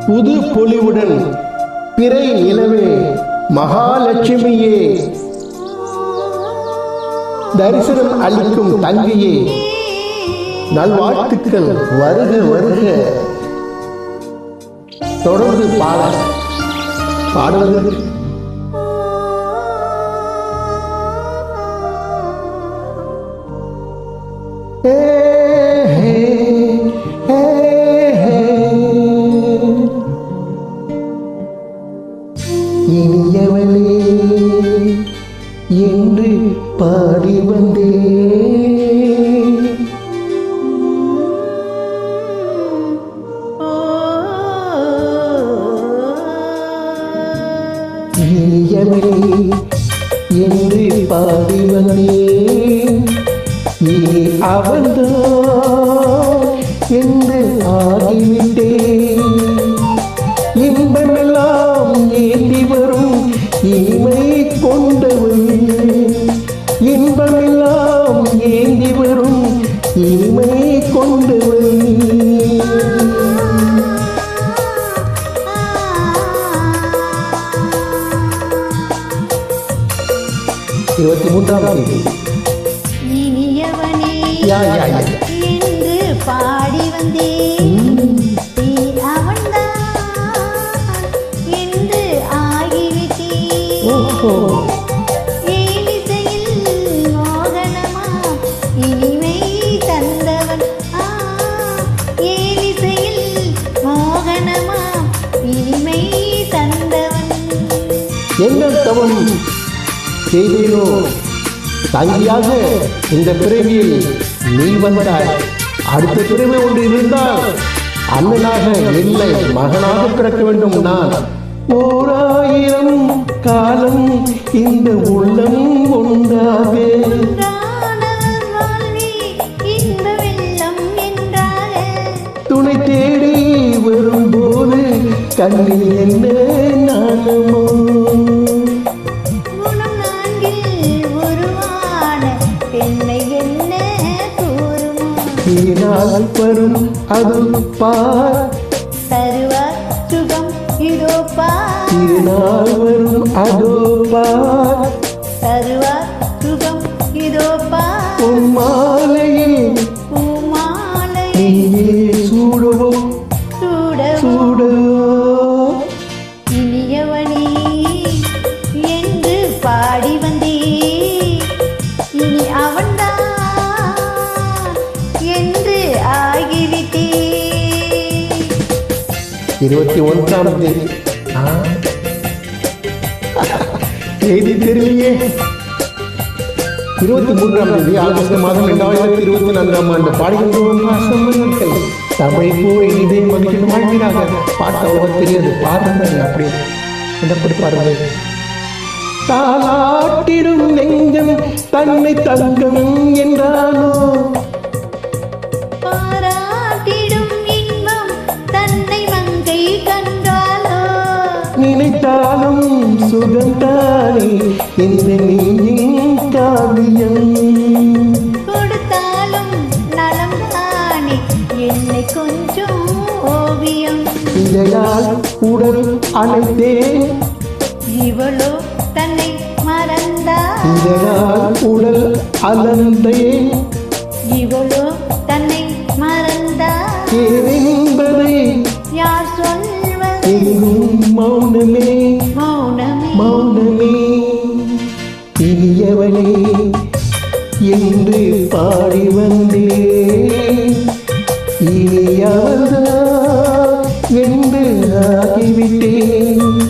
புது பொலிவுடன் பிறை நிலவே மகாலட்சுமியே, தரிசனம் அளிக்கும் தங்கையே, நல்வாழ்த்துக்கள் வருக வருக. தொடர்ந்து பாடுவது இனியவளே என்று பாடி வந்தே, இனியவளே என்று பாடி வந்தேன், இனி அவள்தான் என்று ஆகிவிட்டேன். இன்பமெல்லாம் ஏந்தி வரும் இனிமை கொண்டவள், இன்பமெல்லாம் ஏந்தி வரும் இனிமை கொண்டவள். 23ஆம் தேதி இனியவனே என்று பாடி வந்தேன், நீ அவன்தான் என்று ஆகிவிட்டேன். ஏனிசையில் மோகனமா இனிமை தந்தவன், ஏனிசையில் மோகனமா இனிமை தந்தவன். எங்கள் தவம் செய்தேனோ தங்கியாக இந்த பிறவியில் நீ வந்தாய். அடுத்த பிறவி ஒன்று இருந்தால் அண்ணனாக இல்லை மகனாக பிறக்க வேண்டும். நான் 1000 காலம் இந்த உள்ளம் ஒன்றாக துணை தேடி வரும்போது கண்ணில் என்ன நாணமோ, திருநாள் வரும் அது பார், தருவார் சுகம் இதோ பார், திருநாள் வரும் அதோ பார், தருவார் சுகம் இதோ பார். பொன்மாலையில் பூமாலையில் சூடவோ சூடவோ. இனியவனே என்று பாடி வந்தே, இனி அவன்தான் என்று ஆகிவிட்டே. 21ஆம் தேதி தேதி தெரியலையே. 23ஆம் தேதி ஆகஸ்ட் மாதம் 2024ஆம் ஆண்டு பாடுகின்றோம் பாசமர்கள். தமிழ் பூவை இதே மகிழ்ச்சி வாழ்கிறாங்க. பாட்டு அவ்வளோ தெரியாது, பாருங்க அப்படி என்னப்படி பாருங்க. தாலாட்டிடும் நெஞ்சம் தன்னை தங்கம் என்றானோ, பாராட்டிடும் இன்பம் தன்னை மங்கை கண்டாலோ, நினைத்தாலும் சுகந்தானே இந்த நீயின் காவியம், கொடுத்தாலும் நலம் தானே என்னை கொஞ்சம் ஓவியம். இதனால் உடல் அணைத்தேன், இவளோ தன்னை மறந்தாள், இதனால் உடல் அலந்தேன், இவளோ தன்னை மறந்தாள். என்பதை யார் சொல்வது, எங்கும் மௌனமே மௌனமே மௌனமே. இனியவனே என்று பாடி வந்தேன், இனி அவள்தான் என்று ஆகிவிட்டேன்.